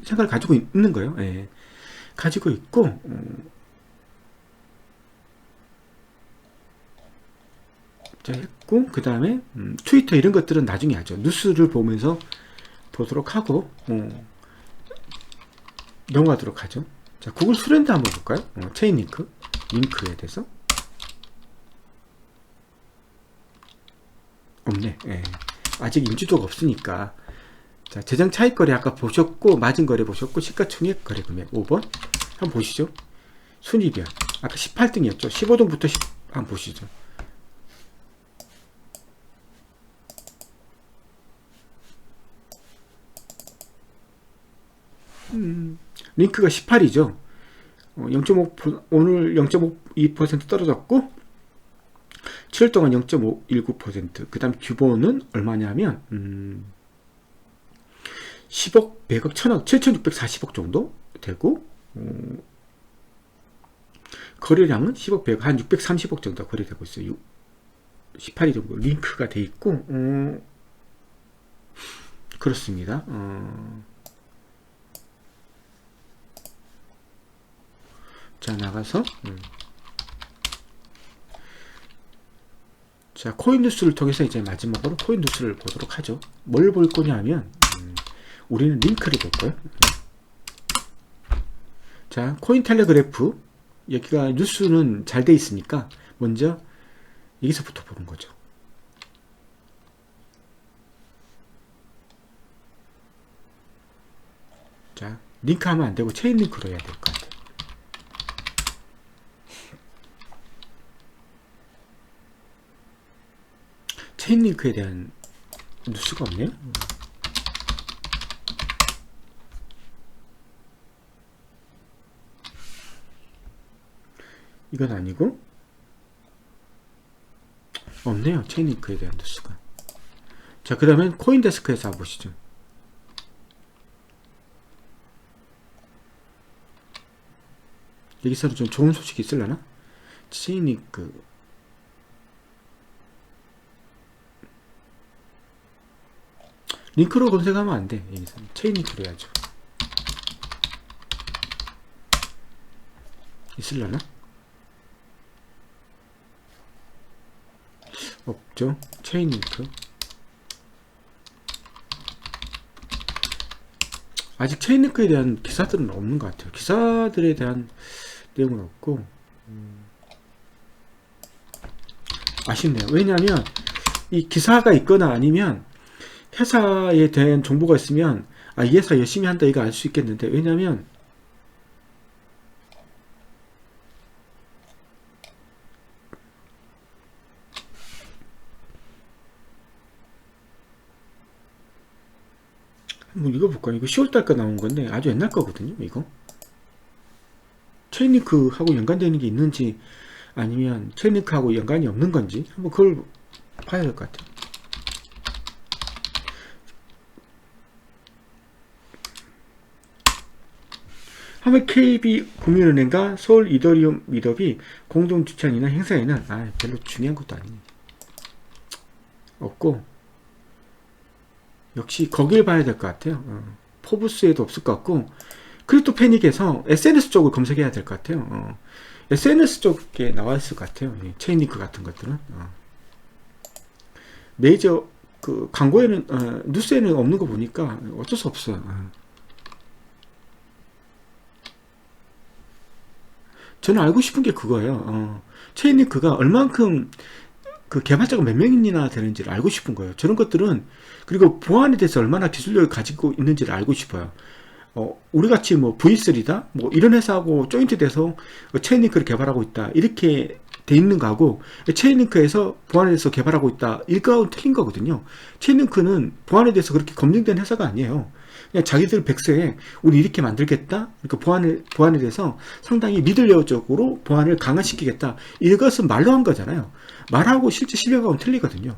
생각을 가지고 있는 거예요. 예. 가지고 있고, 자, 했고, 그 다음에 트위터 이런 것들은 나중에 하죠. 뉴스를 보면서 보도록 하고, 넘어가도록 하죠. 자, 구글 트렌드 한번 볼까요? 체인 링크에 대해서. 없네. 예. 아직 인지도가 없으니까. 자, 재정 차익 거래 아까 보셨고, 마진 거래 보셨고, 시가총액 거래 금액 5번 한번 보시죠. 순위별 아까 18등이었죠. 15등부터 한번 보시죠. 링크가 18이죠. 0.5, 오늘 0.52% 떨어졌고, 7일 동안 0.519%. 그 다음 규모는 얼마냐면 10억, 100억, 1000억, 7640억 정도 되고, 거래량은 10억, 100억, 한 630억 정도 거래되고 있어요. 18일 정도 링크가 돼 있고, 그렇습니다. 자, 나가서 자, 코인 뉴스를 통해서 이제 마지막으로 코인 뉴스를 보도록 하죠. 뭘 볼 거냐면 우리는 링크를 볼 거예요. 자, 코인텔레그래프, 여기가 뉴스는 잘 돼 있으니까 먼저 여기서부터 보는 거죠. 자, 링크 하면 안 되고 체인 링크로 해야 될 것 같아요. 체인 링크에 대한 뉴스가 없네요. 이건 아니고, 없네요. 체인 링크에 대한 뉴스가. 자, 그 다음엔 코인데스크에서 한번 보시죠. 여기서는 좀 좋은 소식이 있으려나? 체인 링크. 링크로 검색하면 안 돼. 여기서는 체인 링크로 해야죠. 있으려나? 없죠. 체인 링크. 아직 체인 링크에 대한 기사들은 없는 것 같아요. 기사들에 대한 내용은 없고, 아쉽네요. 왜냐하면 이 기사가 있거나 아니면 회사에 대한 정보가 있으면 이 회사 열심히 한다 이거 알 수 있겠는데, 왜냐하면 뭐 이거 볼까? 이거 10월달 거 나온 건데 아주 옛날 거거든요. 이거 체인링크하고 연관되는 게 있는지 아니면 체인링크하고 연관이 없는 건지 한번 그걸 봐야 될 것 같아요. 하면 KB 국민은행과 서울 이더리움 미더비 공동 주최하는 행사에는 별로 중요한 것도 아닙니다. 없고 역시 거길 봐야 될 것 같아요. 포브스에도 없을 것 같고 크립토 패닉에서 SNS 쪽을 검색해야 될 것 같아요. SNS 쪽에 나와 있을 것 같아요. 체인링크 같은 것들은 메이저 그 광고에는 뉴스에는 없는 거 보니까 어쩔 수 없어요. 저는 알고 싶은 게 그거예요. 체인링크가 얼만큼 그 개발자가 몇 명이나 되는지를 알고 싶은 거예요. 저런 것들은 그리고 보안에 대해서 얼마나 기술력을 가지고 있는지를 알고 싶어요. 우리 같이 뭐 V3다 뭐 이런 회사하고 조인트 돼서 체인링크를 개발하고 있다 이렇게 돼 있는 거하고 체인링크에서 보안에 대해서 개발하고 있다 이거하고 틀린 거거든요. 체인링크는 보안에 대해서 그렇게 검증된 회사가 아니에요. 그냥 자기들 백서에 우리 이렇게 만들겠다. 그러니까 보안에 대해서 상당히 미들레어적으로 보안을 강화시키겠다. 이것은 말로 한 거잖아요. 말하고 실제 실력하고는 틀리거든요.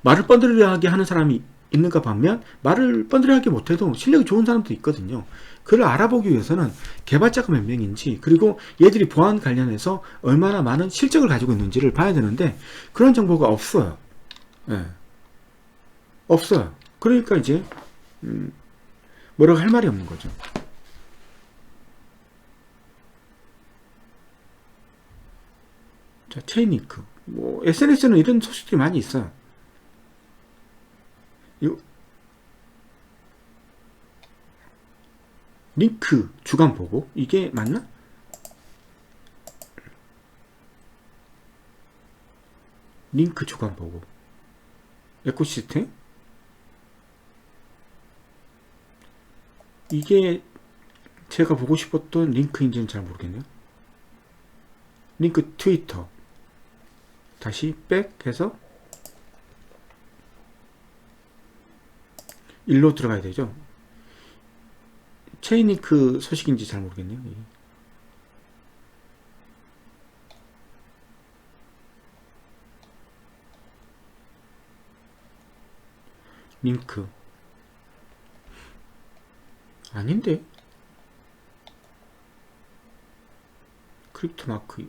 말을 뻔드르하게 하는 사람이 있는가 반면 말을 뻔드르하게 못해도 실력이 좋은 사람도 있거든요. 그걸 알아보기 위해서는 개발자가 몇 명인지 그리고 얘들이 보안 관련해서 얼마나 많은 실적을 가지고 있는지를 봐야 되는데 그런 정보가 없어요. 네. 없어요. 그러니까 이제 뭐라고 할 말이 없는 거죠. 자, 체인링크. 뭐 SNS는 이런 소식들이 많이 있어요. 링크 주간 보고 이게 맞나? 링크 주간 보고 에코시스템 이게 제가 보고 싶었던 링크인지는 잘 모르겠네요. 링크 트위터 다시 백 해서 일로 들어가야 되죠. 체인링크 소식인지 잘 모르겠네요. 링크 아닌데 크립토 마크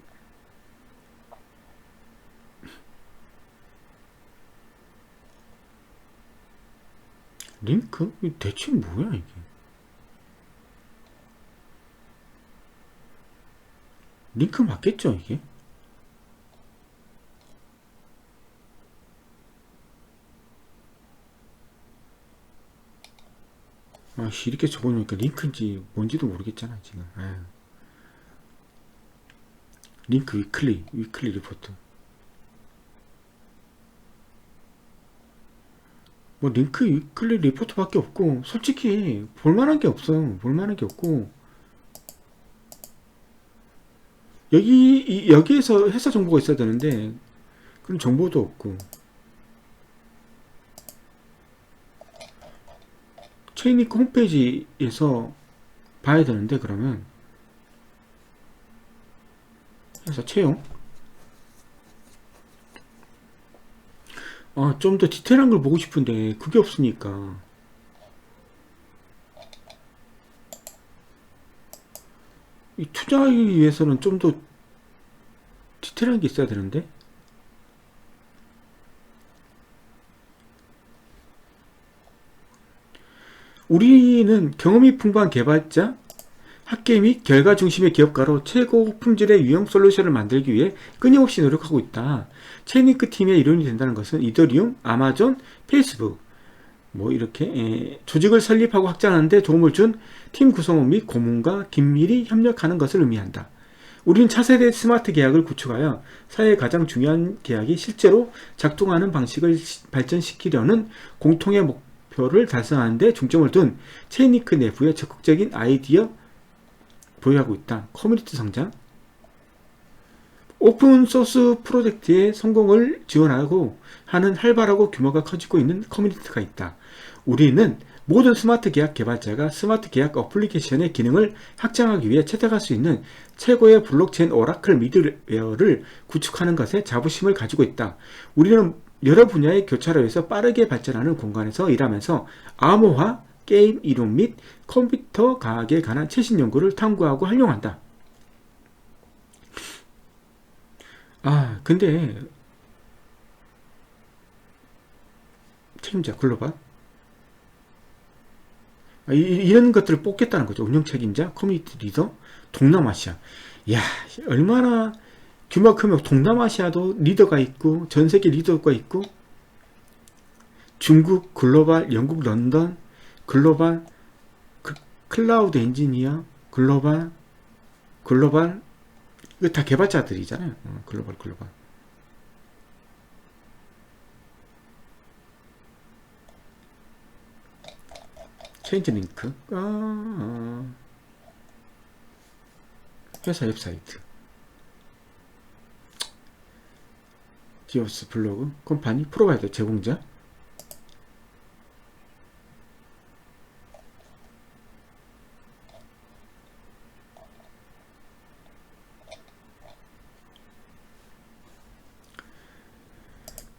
링크? 대체 뭐야 이게? 링크 맞겠죠 이게? 아씨 이렇게 적어놓으니까 링크인지 뭔지도 모르겠잖아 지금. 링크 위클리 리포트 뭐 링크 위클리 리포트밖에 없고 솔직히 볼만한 게 없어요. 볼만한 게 없고 여기에서 회사 정보가 있어야 되는데 그런 정보도 없고 체인링크 홈페이지에서 봐야 되는데 그러면 회사 채용 좀 더 디테일한 걸 보고 싶은데 그게 없으니까 이 투자하기 위해서는 좀 더 디테일한 게 있어야 되는데 우리는 경험이 풍부한 개발자, 학계 및 결과 중심의 기업가로 최고 품질의 유형 솔루션을 만들기 위해 끊임없이 노력하고 있다. 체인링크 팀의 이론이 된다는 것은 이더리움, 아마존, 페이스북 뭐 이렇게 조직을 설립하고 확장하는 데 도움을 준 팀 구성원 및 고문과 긴밀히 협력하는 것을 의미한다. 우리는 차세대 스마트 계약을 구축하여 사회의 가장 중요한 계약이 실제로 작동하는 방식을 발전시키려는 공통의 목표를 달성하는 데 중점을 둔 체인링크 내부의 적극적인 아이디어 보유하고 있다. 커뮤니티 성장 오픈소스 프로젝트의 성공을 지원하고 하는 활발하고 규모가 커지고 있는 커뮤니티가 있다. 우리는 모든 스마트 계약 개발자가 스마트 계약 어플리케이션의 기능을 확장하기 위해 채택할 수 있는 최고의 블록체인 오라클 미들웨어를 구축하는 것에 자부심을 가지고 있다. 우리는 여러 분야의 교차로 해서 빠르게 발전하는 공간에서 일하면서 암호화, 게임 이론 및 컴퓨터 과학에 관한 최신 연구를 탐구하고 활용한다. 근데 책임자 글로벌 이런 것들을 뽑겠다는 거죠. 운영 책임자, 커뮤니티 리더, 동남아시아. 야, 얼마나 규모가 크면 동남아시아도 리더가 있고 전 세계 리더가 있고 중국 글로벌, 영국 런던 글로벌, 클라우드 엔지니어 글로벌 이거 다 개발자들이잖아요. 글로벌 체인지 링크 회사 웹사이트 디오스 블로그 컴파니 프로바이더 제공자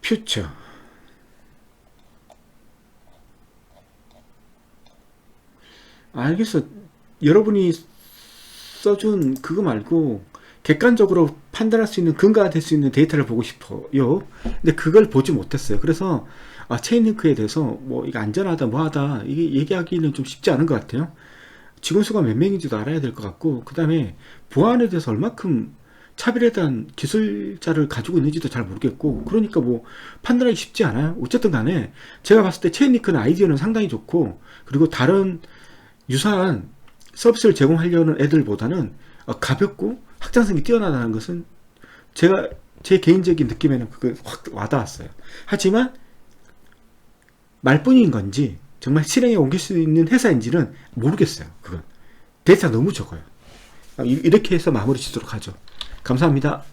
퓨처 알겠어. 여러분이 써준 그거 말고 객관적으로 판단할 수 있는 근거가 될 수 있는 데이터를 보고 싶어요. 근데 그걸 보지 못했어요. 그래서 체인링크에 대해서 뭐 이게 안전하다 뭐하다 이게 얘기하기는 좀 쉽지 않은 것 같아요. 직원 수가 몇 명인지도 알아야 될 것 같고 그 다음에 보안에 대해서 얼마큼 차별에 대한 기술자를 가지고 있는지도 잘 모르겠고 그러니까 뭐 판단하기 쉽지 않아요. 어쨌든 간에 제가 봤을 때 체인링크는 아이디어는 상당히 좋고 그리고 다른 유사한 서비스를 제공하려는 애들보다는 가볍고 확장성이 뛰어나다는 것은 제가 제 개인적인 느낌에는 그게 확 와닿았어요. 하지만 말뿐인 건지 정말 실행에 옮길 수 있는 회사인지는 모르겠어요. 그건 데이터가 너무 적어요. 이렇게 해서 마무리 짓도록 하죠. 감사합니다.